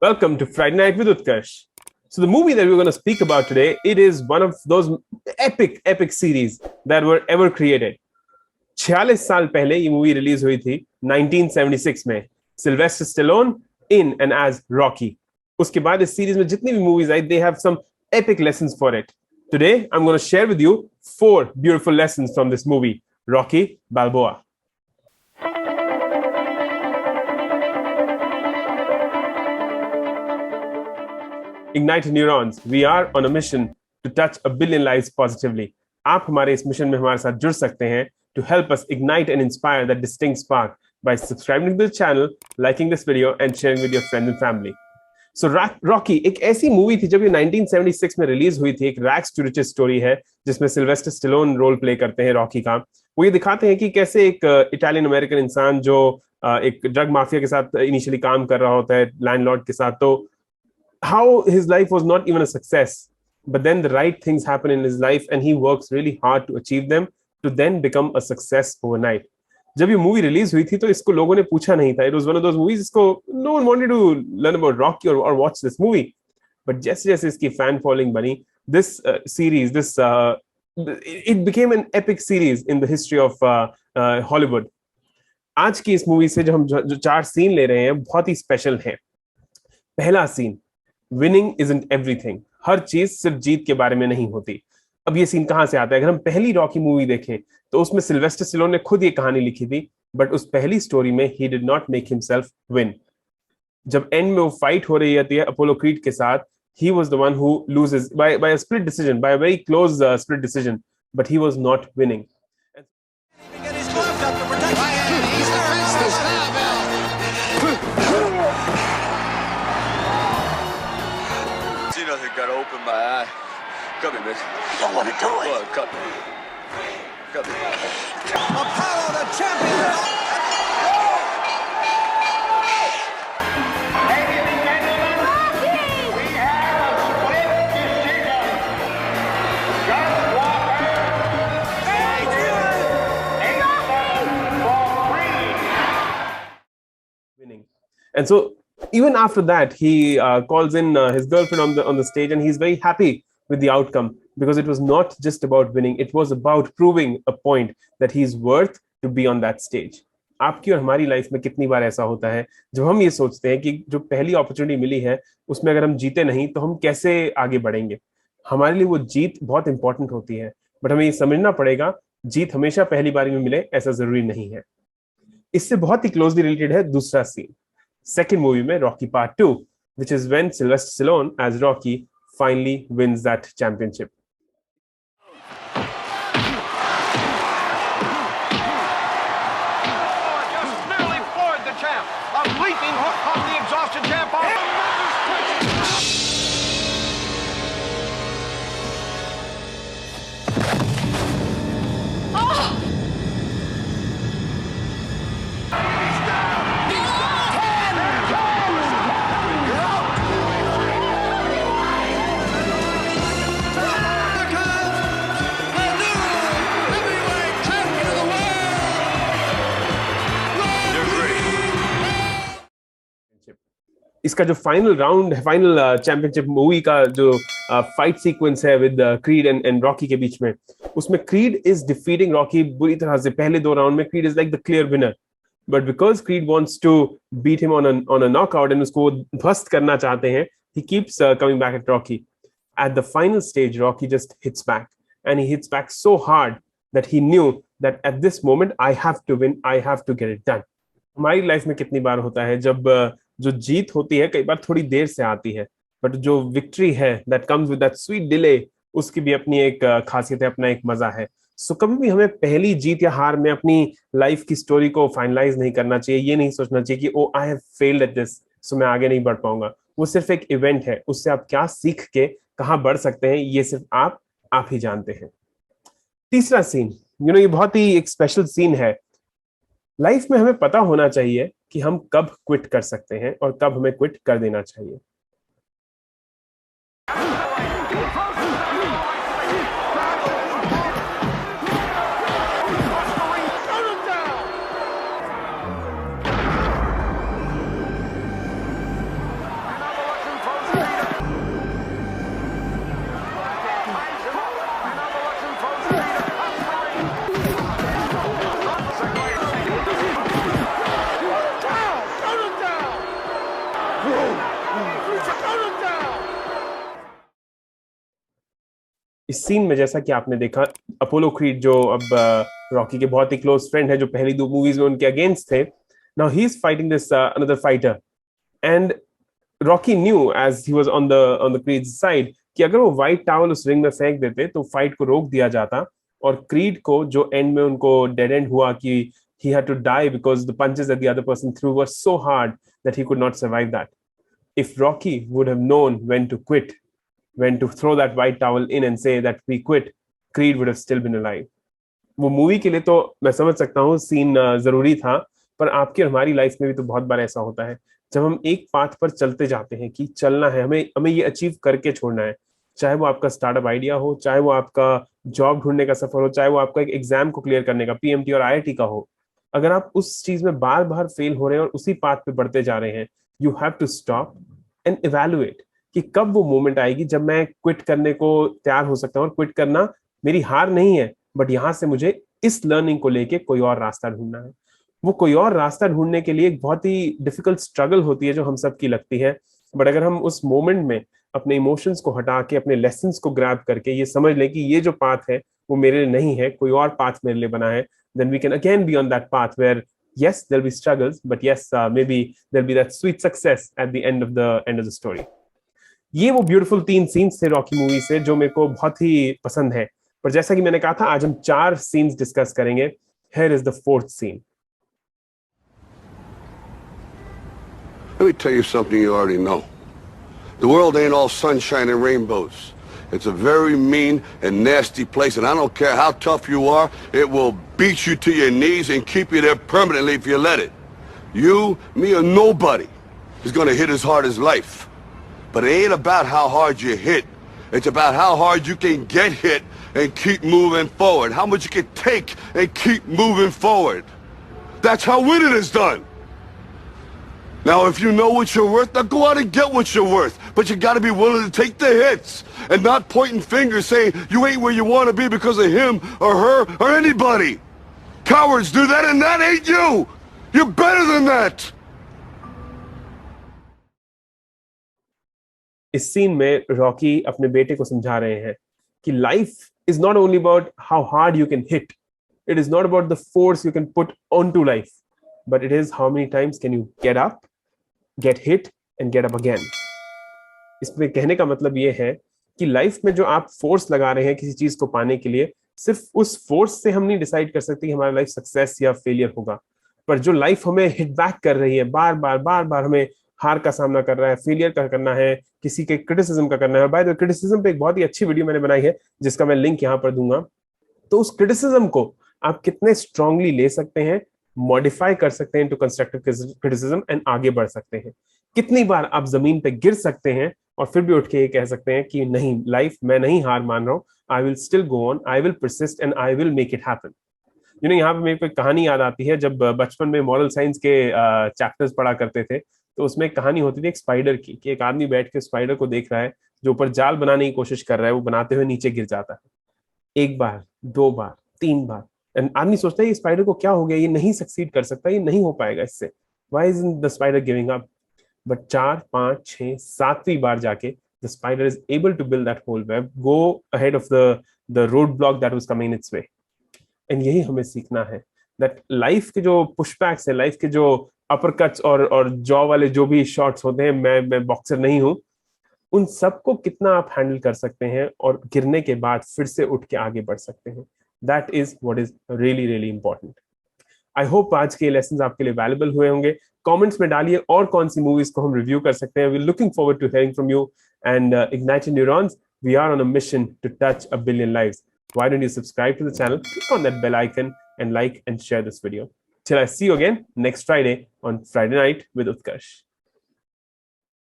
Welcome to Friday Night with Utkarsh. So the movie that we're going to speak about today, it is one of those epic series that were ever created. 46 साल पहले ये movie release हुई थी 1976 में, Sylvester Stallone in and as Rocky. उसके बाद इस series में जितनी भी मूवीज आई, they have some epic lessons for it. Today I'm going to share with you 4 beautiful lessons from this movie, Rocky Balboa. IgnitedNeurons, we are on a mission to touch a billion lives positively. आप हमारे इस mission में हमारे साथ जुड़ सकते हैं to help us ignite and inspire that distinct spark by subscribing to the channel, liking this video and sharing with your friends and family. So Rocky एक ऐसी मूवी थी जब ये 1976 में रिलीज हुई थी. एक रैग्स टू रिचेस स्टोरी है जिसमें सिल्वेस्टर स्टेलोन रोल प्ले करते हैं रॉकी का. वो ये दिखाते हैं कि कैसे एक इटालियन अमेरिकन इंसान जो एक ड्रग माफिया के साथ इनिशियली काम कर रहा होता है, लैंडलॉर्ड के साथ, तो how his life was not even a success, but then the right things happen in his life and he works really hard to achieve them to then become a success overnight. जब ये movie release हुई थी तो इसको लोगों ने पूछा नहीं था. It was one of those movies इसको no one wanted to learn about Rocky or watch this movie. But जैसे जैसे इसकी fan following बनी, this series, it became an epic series in the history of Hollywood. आज की इस movie से जो हम 4 सीन ले रहे हैं बहुत ही स्पेशल हैं. पहला सीन, विनिंग इजंट एवरीथिंग. हर चीज सिर्फ जीत के बारे में नहीं होती. अब ये सीन कहां से आता है? अगर हम पहली रॉकी मूवी देखें तो उसमें सिल्वेस्टर स्टेलोन ने खुद ये कहानी लिखी थी, बट उस पहली स्टोरी में he did not make himself win. जब एंड में वो फाइट हो रही होती है अपोलो क्रीड के साथ, he was the one who loses by a split decision, by a very close split decision, but he was not winning. Gotta open my eye. Cut me, miss. Don't want to do it. Well, cut me. Cut me. Apollo, the champion. Ladies and gentlemen, we have a split decision. Just Walker. For Winning. And so even after that, he calls in his girlfriend on the stage, and he's very happy with the outcome because it was not just about winning; it was about proving a point that he's worth to be on that stage. आपकी और हमारी life में कितनी बार ऐसा होता है जब हम ये सोचते हैं कि जो पहली अपॉर्चुनिटी मिली है उसमें अगर हम जीते नहीं तो हम कैसे आगे बढ़ेंगे. हमारे लिए वो जीत बहुत इंपॉर्टेंट होती है, बट हमें ये समझना पड़ेगा जीत हमेशा पहली बारी में मिले ऐसा जरूरी नहीं है. इससे बहुत ही क्लोजली रिलेटेड है दूसरा सीन, second movie में Rocky Part 2, which is when Sylvester Stallone as Rocky finally wins that championship. just nearly floored the champ. A leaping hook caught the exhausted champ off. इसका जो final round है, final championship movie का जो fight sequence है with creed and Rocky के बीच में, उसमें creed is defeating Rocky बुरी तरह से. पहले 2 राउंड में Creed is like the clear winner, but because Creed wants to beat him on a knockout and उसको ध्वस्त करना चाहते हैं, he keeps coming back at Rocky. At the final stage Rocky just hits back, and he hits back so hard that he knew that at this moment I have to win, I have to get it done. हमारी life में कितनी बार होता है जब जो जीत होती है कई बार थोड़ी देर से आती है, बट जो विक्ट्री है that comes with that sweet delay, उसकी भी अपनी एक खासियत है, अपना एक मजा है. सो कभी भी हमें पहली जीत या हार में अपनी लाइफ की स्टोरी को फाइनलाइज नहीं करना चाहिए. ये नहीं सोचना चाहिए कि oh I have failed at this so मैं आगे नहीं बढ़ पाऊंगा. वो सिर्फ एक इवेंट है, उससे आप क्या सीख के कहाँ बढ़ सकते हैं ये सिर्फ आप ही जानते हैं. तीसरा सीन, ये बहुत ही एक स्पेशल सीन है. लाइफ में हमें पता होना चाहिए कि हम कब क्विट कर सकते हैं और कब हमें क्विट कर देना चाहिए. इस सीन में जैसा कि आपने देखा, अपोलो क्रीड जो अब रॉकी के बहुत ही क्लोज फ्रेंड है, जो पहली दो मूवीज में उनके अगेंस्ट थे, now he is fighting this another fighter, and Rocky knew as he was on the Creed side कि अगर वो व्हाइट टॉवल उस रिंग में फेंक देते तो फाइट को रोक दिया जाता, और क्रीड को जो एंड में उनको डेड एंड हुआ कि he had to die because the punches that the other person threw were so hard that he could not survive that. If Rocky would have known when to quit, when to throw that white towel in and say that we quit, Creed would have still been alive. वो movie के लिए तो मैं समझ सकता हूँ scene जरूरी था, पर आपकी और हमारी लाइफ में भी तो बहुत बार ऐसा होता है जब हम एक पाथ पर चलते जाते हैं कि चलना है, हमें हमें ये अचीव करके छोड़ना है, चाहे वो आपका स्टार्टअप आइडिया हो, चाहे वो आपका जॉब ढूंढने का सफर हो, चाहे वो आपका एक एग्जाम को क्लियर करने का पीएमटी और आईआईटी का हो। अगर आप उस चीज में बार बार फेल हो रहे हैं और उसी पाथ पे बढ़ते जा रहे हैं, you have to stop and evaluate कि कब वो मोमेंट आएगी जब मैं क्विट करने को तैयार हो सकता हूँ, और क्विट करना मेरी हार नहीं है, बट यहां से मुझे इस लर्निंग को लेके कोई और रास्ता ढूंढना है। वो कोई और रास्ता ढूंढने के लिए एक बहुत ही डिफिकल्ट स्ट्रगल होती है जो हम सबकी लगती है, बट अगर हम उस मोमेंट में अपने इमोशंस को हटा के अपने लेसन्स को ग्रैब करके ये समझ लें कि ये जो पाथ है वो मेरे लिए नहीं है, कोई और पाथ मेरे लिए बना है, then we can again be on that path where yes there'll be struggles, but yes maybe there'll be that sweet success at the end of the story. ये वो ब्यूटीफुल 3 सीन्स थे रॉकी मूवी से जो मेरे को बहुत ही पसंद है, पर जैसा कि मैंने कहा था आज हम 4 सीन्स डिस्कस करेंगे। Here is the 4th scene. Let me tell you something you already know. The world ain't all sunshine and rainbows. It's a very mean and nasty place, and I don't care how tough you are, it will beat you to your knees and keep you there permanently if you let it. You, me, or nobody is gonna hit as hard as life. But it ain't about how hard you hit. It's about how hard you can get hit and keep moving forward. How much you can take and keep moving forward. That's how winning is done. Now, if you know what you're worth, now go out and get what you're worth. But you gotta be willing to take the hits and not pointing fingers saying you ain't where you want to be because of him or her or anybody. Cowards do that, and that ain't you. You're better than that. इस scene में Rocky अपने बेटे को समझा रहे हैं कि life is not only about how hard you can hit, it is not about the force you can put on to life, but it is how many times can you get up, get hit and get up again. इसमें कहने का मतलब ये है कि life में जो आप फोर्स लगा रहे हैं किसी चीज को पाने के लिए, सिर्फ उस फोर्स से हम नहीं डिसाइड कर सकते कि हमारा लाइफ सक्सेस या फेलियर होगा, पर जो लाइफ हमें हिट बैक कर रही है, बार बार हमें हार का सामना कर रहा है, फेलियर का करना है, किसी के क्रिटिसिज्म का करना है। बाय द वे, क्रिटिसिज्म पे एक बहुत ही अच्छी वीडियो मैंने बनाई है जिसका मैं लिंक यहाँ पर दूंगा। तो उस क्रिटिसिज्म को आप कितने स्ट्रांगली ले सकते हैं, मॉडिफाई कर सकते हैं टू कंस्ट्रक्टिव क्रिटिसिज्म एंड आगे बढ़ सकते हैं। कितनी बार आप जमीन पे गिर सकते हैं और फिर भी उठ के ये कह सकते हैं कि नहीं, लाइफ मैं नहीं हार मान रहा हूँ, I will still go on, I will persist and I will make it happen. You know, यहाँ पे मेरे को एक कहानी याद आती है, जब बचपन में मॉरल साइंस के चैप्टर्स पढ़ा करते थे तो उसमें एक कहानी होती थी एक स्पाइडर की, कि एक आदमी बैठ के स्पाइडर को देख रहा है जो ऊपर जाल बनाने की कोशिश कर रहा है, वो बनाते हुए नीचे गिर जाता है 1 बार 2 बार 3 बार, एंड आदमी सोचता है ये स्पाइडर को क्या हो गया, ये नहीं सक्सीड कर सकता, ये नहीं हो पाएगा इससे, why is the spider giving up? But 4 5 6 7वीं बार जाके the spider is able to build that whole web, go ahead of the roadblock that was coming its way. And यही हमें सीखना है, that लाइफ के जो पुशबैक्स है, लाइफ के जो अपरकट्स और जॉ वाले जो भी शॉट्स होते हैं, मैं बॉक्सर नहीं हूं, उन सबको कितना आप हैंडल कर सकते हैं और गिरने के बाद फिर से उठ के आगे बढ़ सकते हैं, that is what is really really important. I hope आज के लेसन्स आपके लिए वैल्यूएबल हुए होंगे। कमेंट्स में डालिए और कौन सी मूवीज को हम रिव्यू कर सकते हैं। We looking forward to hearing from you, and IgnitedNeurons, we are on a mission to touch 1 billion lives. Why don't you subscribe to the channel, click on that bell icon and like and share this video. Till I see you again next Friday on Friday Night with Utkarsh.